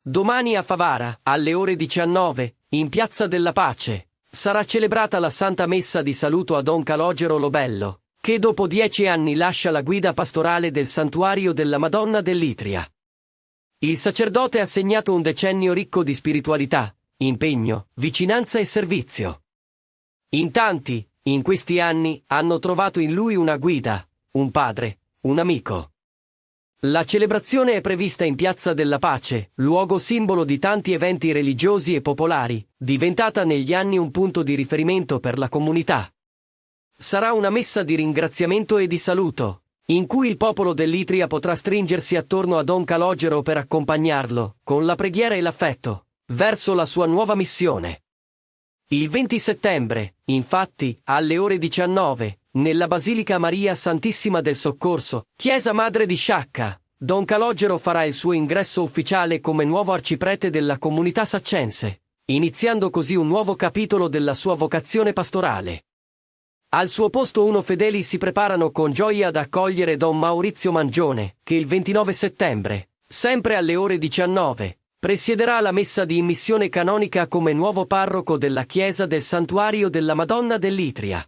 Domani a Favara, alle ore 19, in Piazza della Pace, sarà celebrata la Santa Messa di saluto a Don Calogero Lobello, che dopo 10 anni lascia la guida pastorale del Santuario della Madonna dell'Itria. Il sacerdote ha segnato un decennio ricco di spiritualità, impegno, vicinanza e servizio. In tanti, in questi anni, hanno trovato in lui una guida, un padre, un amico. La celebrazione è prevista in Piazza della Pace, luogo simbolo di tanti eventi religiosi e popolari, diventata negli anni un punto di riferimento per la comunità. Sarà una messa di ringraziamento e di saluto, in cui il popolo dell'Itria potrà stringersi attorno a Don Calogero per accompagnarlo, con la preghiera e l'affetto, verso la sua nuova missione. Il 20 settembre, infatti, alle ore 19, nella Basilica Maria Santissima del Soccorso, Chiesa Madre di Sciacca, Don Calogero farà il suo ingresso ufficiale come nuovo arciprete della comunità saccense, iniziando così un nuovo capitolo della sua vocazione pastorale. Al suo posto fedeli si preparano con gioia ad accogliere Don Maurizio Mangione, che il 29 settembre, sempre alle ore 19, presiederà la messa di immissione canonica come nuovo parroco della chiesa del Santuario della Madonna dell'Itria.